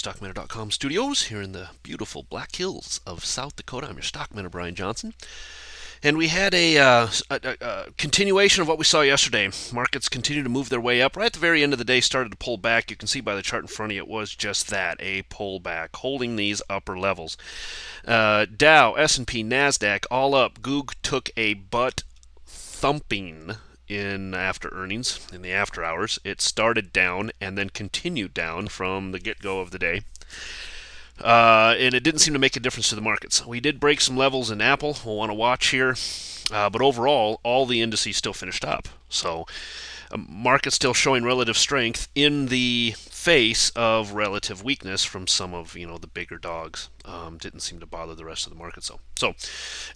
StockMiner.com studios here in the beautiful Black Hills of South Dakota. I'm your Stockminer, Brian Johnson. And we had a continuation of what we saw yesterday. Markets continue to move their way up. Right at the very end of the day, started to pull back. You can see by the chart in front of you, it was just that, a pullback, holding these upper levels. Dow, S&P, NASDAQ, all up. Goog took a butt thumping in after earnings, in the after hours. It started down and then continued down from the get-go of the day. And it didn't seem to make a difference to the markets. We did break some levels in Apple. We'll want to watch here. But overall, all the indices still finished up. So market still showing relative strength in the face of relative weakness from some of the bigger dogs. Didn't seem to bother the rest of the market. So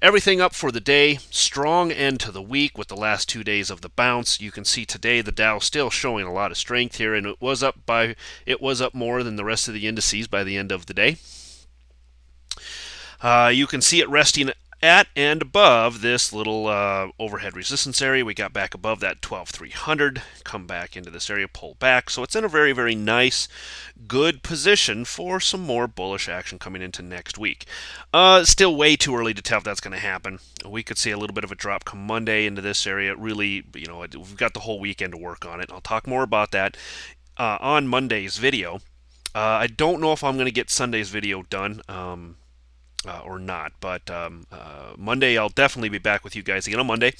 everything up for the day. Strong end to the week with the last 2 days of the bounce. You can see today the Dow still showing a lot of strength here, and it was up more than the rest of the indices by the end of the day. You can see it resting at and above this little overhead resistance area. We got back above that 12,300, come back into this area, pull back. So it's in a very, very nice, good position for some more bullish action coming into next week. Still way too early to tell if that's going to happen. We could see a little bit of a drop come Monday into this area. Really, we've got the whole weekend to work on it. I'll talk more about that on Monday's video. I don't know if I'm going to get Sunday's video done. Or not, but Monday I'll definitely be back with you guys again on Monday.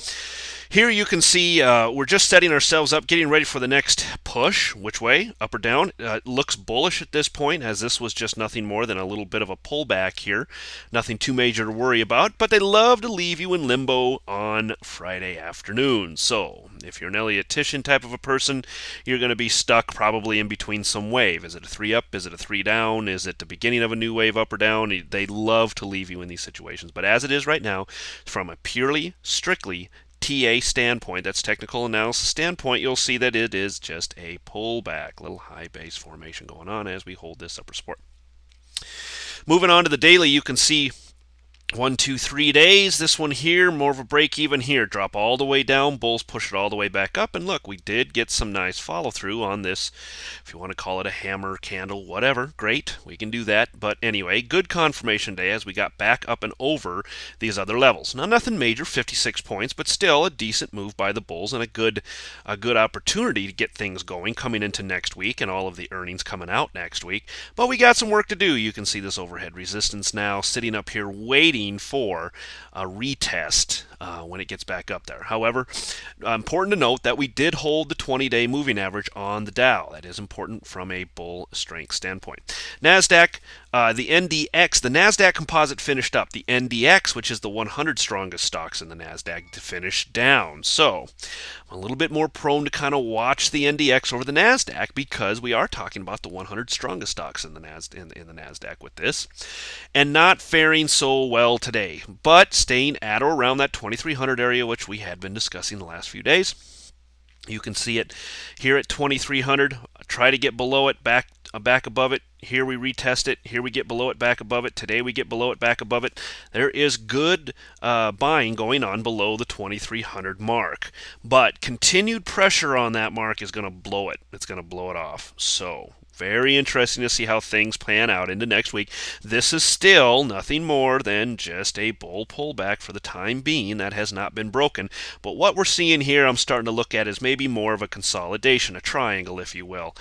Here you can see we're just setting ourselves up, getting ready for the next push. Which way? Up or down? It looks bullish at this point, as this was just nothing more than a little bit of a pullback here. Nothing too major to worry about, but they love to leave you in limbo on Friday afternoon. So if you're an Elliott-Titian type of a person, you're going to be stuck probably in between some wave. Is it a 3 up? Is it a 3 down? Is it the beginning of a new wave up or down? They love to leave you in these situations. But as it is right now, from a purely, strictly TA standpoint, that's technical analysis standpoint, you'll see that it is just a pullback, little high base formation going on as we hold this upper support. Moving on to the daily, you can see 1, 2, 3 days. This one here, more of a break even here. Drop all the way down. Bulls push it all the way back up. And look, we did get some nice follow through on this. If you want to call it a hammer, candle, whatever, great. We can do that. But anyway, good confirmation day as we got back up and over these other levels. Now, nothing major, 56 points, but still a decent move by the Bulls and a good opportunity to get things going coming into next week and all of the earnings coming out next week. But we got some work to do. You can see this overhead resistance now sitting up here waiting for a retest when it gets back up there. However, important to note that we did hold the 20-day moving average on the Dow. That is important from a bull strength standpoint. NASDAQ, the NDX, the NASDAQ composite finished up. The NDX, which is the 100 strongest stocks in the NASDAQ, finished down. So I'm a little bit more prone to kind of watch the NDX over the NASDAQ because we are talking about the 100 strongest stocks in the NASDAQ with this, and not faring so well today, but staying at or around that 2300 area, which we had been discussing the last few days. You can see it here at 2300. Try to get below it, back above it. Here we retest it. Here we get below it, back above it. Today we get below it, back above it. There is good buying going on below the 2300 mark. But continued pressure on that mark is going to blow it. It's going to blow it off. So very interesting to see how things plan out into next week. This is still nothing more than just a bull pullback for the time being. That has not been broken. But what we're seeing here, I'm starting to look at is maybe more of a consolidation, a triangle, if you will,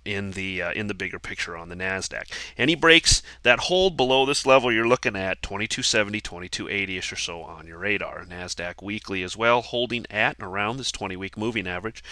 in the bigger picture on the NASDAQ. Any breaks that hold below this level, you're looking at 2270, 2280-ish or so on your radar. NASDAQ weekly as well, holding at and around this 20-week moving average.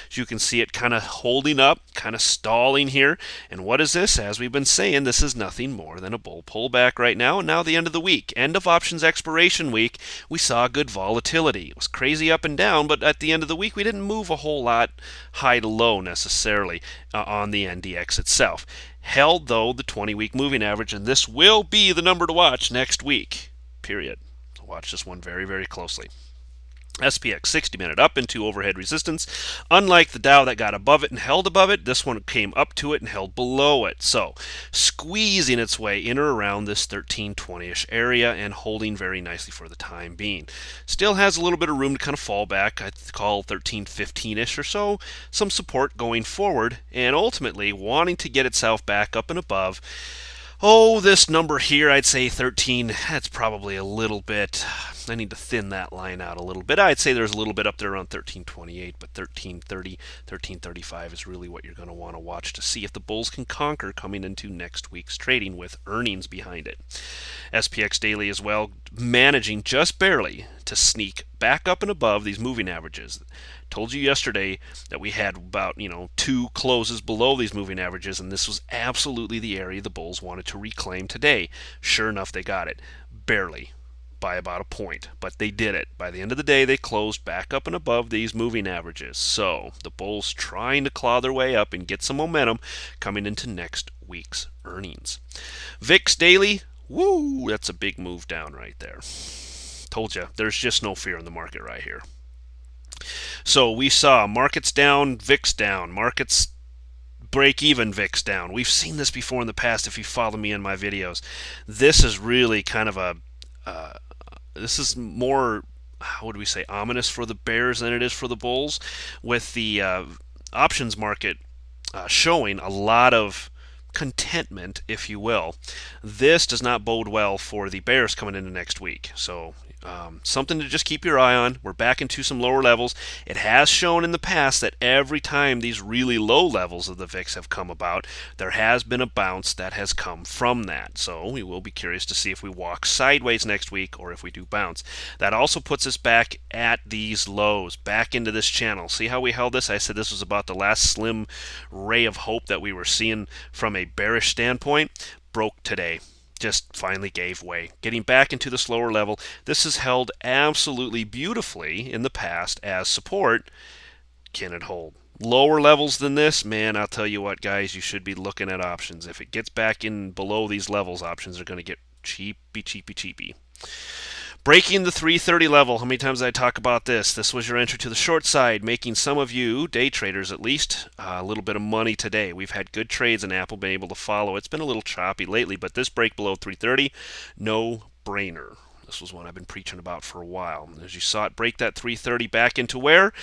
As you can see it kind of holding up, kind of stalling here. And what is this? As we've been saying, this is nothing more than a bull pullback right now. And now the end of the week, end of options expiration week, we saw good volatility. It was crazy up and down, but at the end of the week, we didn't move a whole lot high to low necessarily on the NDX itself. Held, though, the 20-week moving average, and this will be the number to watch next week, period. So watch this one very, very closely. SPX 60-minute up into overhead resistance. Unlike the Dow that got above it and held above it, this one came up to it and held below it. So squeezing its way in or around this 1320-ish area and holding very nicely for the time being. Still has a little bit of room to kind of fall back. I'd call 1315-ish or so some support going forward, and ultimately wanting to get itself back up and above. Oh, this number here, I'd say 13, that's probably a little bit, I need to thin that line out a little bit. I'd say there's a little bit up there around 1328, but 1330, 1335 is really what you're going to want to watch to see if the bulls can conquer coming into next week's trading with earnings behind it. SPX Daily as well, managing just barely to sneak back up and above these moving averages. Told you yesterday that we had about, 2 closes below these moving averages, and this was absolutely the area the bulls wanted to reclaim today. Sure enough, they got it. Barely. By about a point, but they did it. By the end of the day, they closed back up and above these moving averages. So the bulls trying to claw their way up and get some momentum coming into next week's earnings. VIX Daily, woo, that's a big move down right there. Told you, there's just no fear in the market right here. So we saw markets down, VIX down, markets break even, VIX down. We've seen this before in the past if you follow me in my videos. This is really kind of a this is more, what do we say, ominous for the bears than it is for the bulls, with the options market showing a lot of contentment, if you will. This does not bode well for the bears coming into next week. So something to just keep your eye on. We're back into some lower levels. It has shown in the past that every time these really low levels of the VIX have come about, there has been a bounce that has come from that. So we will be curious to see if we walk sideways next week or if we do bounce. That also puts us back at these lows, back into this channel. See how we held this? I said this was about the last slim ray of hope that we were seeing from a bearish standpoint. Broke today. Just finally gave way. Getting back into the slower level. This has held absolutely beautifully in the past as support. Can it hold? Lower levels than this, man, I'll tell you what, guys, you should be looking at options. If it gets back in below these levels, options are going to get cheapy. Breaking the 330 level. How many times did I talk about this? This was your entry to the short side, making some of you, day traders at least, a little bit of money today. We've had good trades and Apple been able to follow. It's been a little choppy lately, but this break below 330, no brainer. This was one I've been preaching about for a while. As you saw it break that 330 back into where?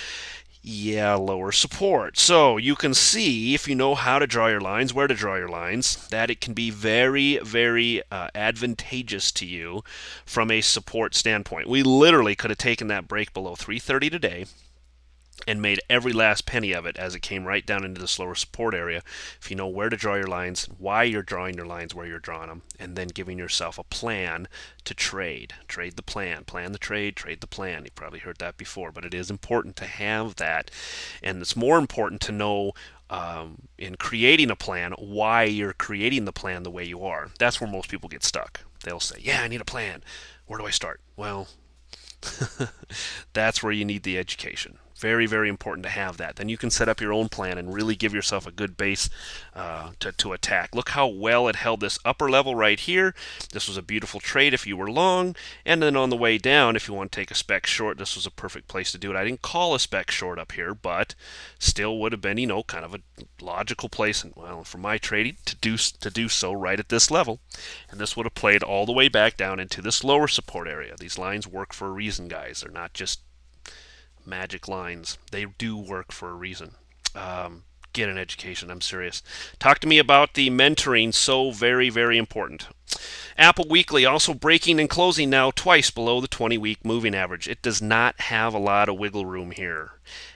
Yeah, lower support. So you can see, if you know how to draw your lines, where to draw your lines, that it can be very advantageous to you from a support standpoint. We literally could have taken that break below 330 today and made every last penny of it as it came right down into the slower support area. If you know where to draw your lines, why you're drawing your lines, where you're drawing them, and then giving yourself a plan to trade. Trade the plan. Plan the trade, trade the plan. You've probably heard that before, but it is important to have that. And it's more important to know in creating a plan why you're creating the plan the way you are. That's where most people get stuck. They'll say, yeah, I need a plan. Where do I start? Well, that's where you need the education. Very important to have that. Then you can set up your own plan and really give yourself a good base to attack. Look how well it held this upper level right here. This was a beautiful trade if you were long. And then on the way down, if you want to take a spec short, this was a perfect place to do it. I didn't call a spec short up here, but still would have been, kind of a logical place, and well, for my trading, to do so right at this level. And this would have played all the way back down into this lower support area. These lines work for a reason, guys. They're not just magic lines. They do work for a reason. Get an education. I'm serious. Talk to me about the mentoring. So very important. Apple Weekly also breaking and closing now twice below the 20-week moving average. It does not have a lot of wiggle room here.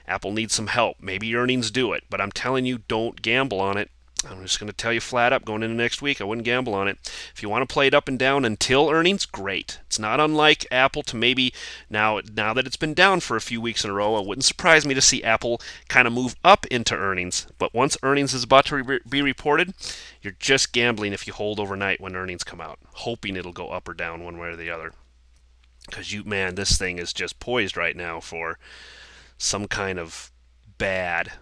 Apple needs some help. Maybe earnings do it, but I'm telling you, don't gamble on it. I'm just going to tell you flat up, going into next week, I wouldn't gamble on it. If you want to play it up and down until earnings, great. It's not unlike Apple to maybe, now that it's been down for a few weeks in a row, it wouldn't surprise me to see Apple kind of move up into earnings. But once earnings is about to be reported, you're just gambling if you hold overnight when earnings come out, hoping it'll go up or down one way or the other. Because this thing is just poised right now for some kind of bad.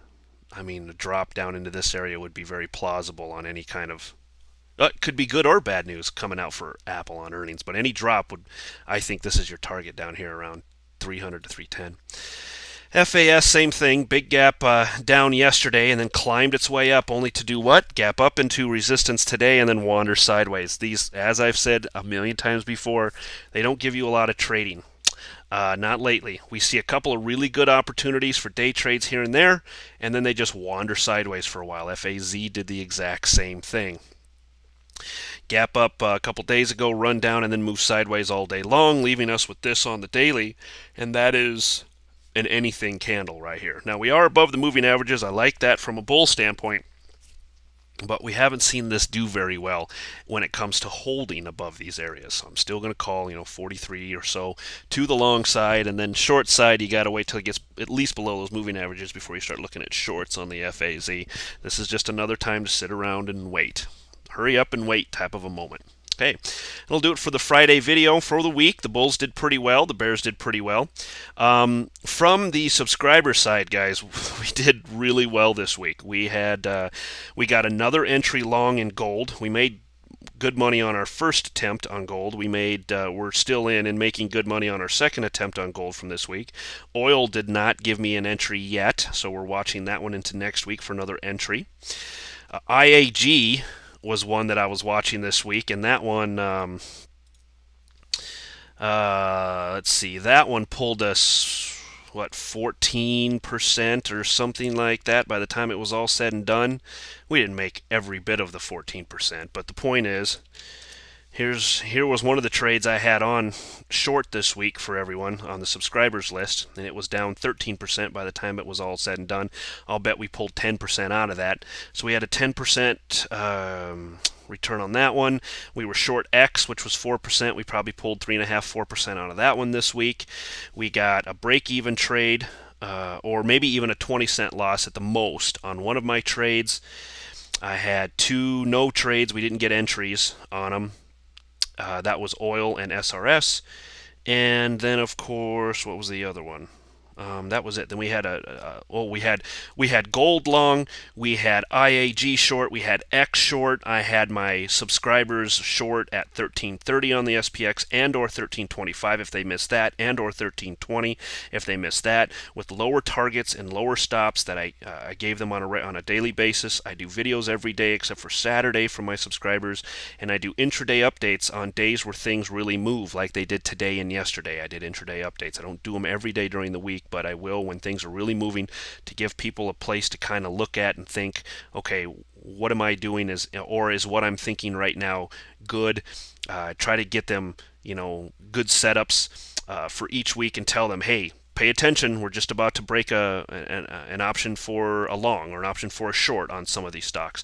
A drop down into this area would be very plausible on any kind of... It could be good or bad news coming out for Apple on earnings, but any drop would... I think this is your target down here around 300 to 310. FAS, same thing. Big gap down yesterday and then climbed its way up, only to do what? Gap up into resistance today and then wander sideways. These, as I've said a million times before, they don't give you a lot of trading. Not lately. We see a couple of really good opportunities for day trades here and there, and then they just wander sideways for a while. FAZ did the exact same thing. Gap up a couple days ago, run down, and then move sideways all day long, leaving us with this on the daily, and that is an anything candle right here. Now, we are above the moving averages. I like that from a bull standpoint, but we haven't seen this do very well when it comes to holding above these areas. So I'm still going to call, 43 or so to the long side, and then short side, you got to wait till it gets at least below those moving averages before you start looking at shorts on the FAZ. This is just another time to sit around and wait. Hurry up and wait type of a moment. Okay, that'll do it for the Friday video. For the week, the Bulls did pretty well. The Bears did pretty well. From the subscriber side, guys, we did really well this week. We got another entry long in gold. We made good money on our first attempt on gold. We're still in and making good money on our second attempt on gold from this week. Oil did not give me an entry yet, so we're watching that one into next week for another entry. IAG was one that I was watching this week, and that one, let's see, that one pulled us, 14% or something like that by the time it was all said and done. We didn't make every bit of the 14%, but the point is, here was one of the trades I had on short this week for everyone on the subscribers list, and it was down 13% by the time it was all said and done. I'll bet we pulled 10% out of that. So we had a 10% return on that one. We were short X, which was 4%. We probably pulled 3.5%, 4% out of that one this week. We got a break-even trade, or maybe even a 20-cent loss at the most on one of my trades. I had two no trades. We didn't get entries on them. That was oil and SRS. And then, of course, what was the other one? That was it. Then we had we had gold long, we had IAG short, we had X short. I had my subscribers short at 1330 on the SPX and or 1325 if they missed that, and or 1320 if they missed that, with lower targets and lower stops that I gave them on a daily basis. I do videos every day except for Saturday for my subscribers, and I do intraday updates on days where things really move, like they did today and yesterday. I did intraday updates. I don't do them every day during the week, but I will when things are really moving, to give people a place to kind of look at and think, okay, what am I doing, is what I'm thinking right now good? Try to get them, good setups for each week, and tell them, hey, pay attention, we're just about to break an option for a long or an option for a short on some of these stocks.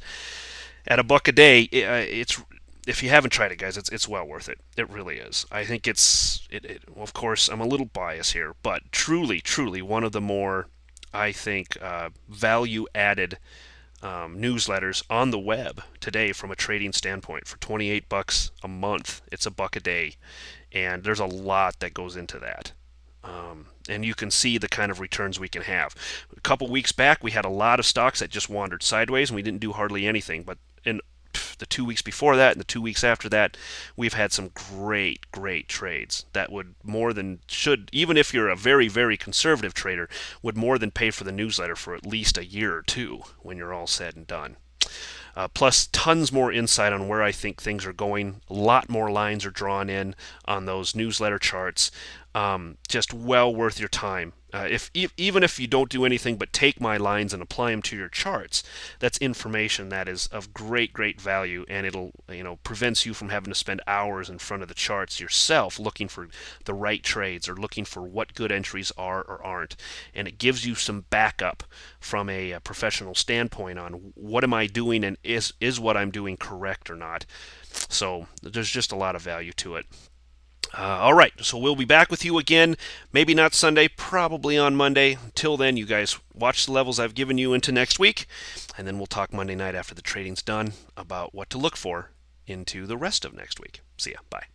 At $1 a day, it's, if you haven't tried it, guys, it's well worth it. It really is. I think of course, I'm a little biased here, but truly one of the more, I think, value-added newsletters on the web today from a trading standpoint. For $28 a month, it's $1 a day, and there's a lot that goes into that. And you can see the kind of returns we can have. A couple weeks back, we had a lot of stocks that just wandered sideways, and we didn't do hardly anything. But in the 2 weeks before that and the 2 weeks after that, we've had some great trades that would should, even if you're a very, very conservative trader, would more than pay for the newsletter for at least a year or two when you're all said and done. Plus tons more insight on where I think things are going. A lot more lines are drawn in on those newsletter charts. Just well worth your time. Even if you don't do anything but take my lines and apply them to your charts, that's information that is of great value, and it'll prevents you from having to spend hours in front of the charts yourself looking for the right trades or looking for what good entries are or aren't. And it gives you some backup from a professional standpoint on what am I doing, and is what I'm doing correct or not. So there's just a lot of value to it. All right, so we'll be back with you again, maybe not Sunday, probably on Monday. Until then, you guys watch the levels I've given you into next week, and then we'll talk Monday night after the trading's done about what to look for into the rest of next week. See ya. Bye.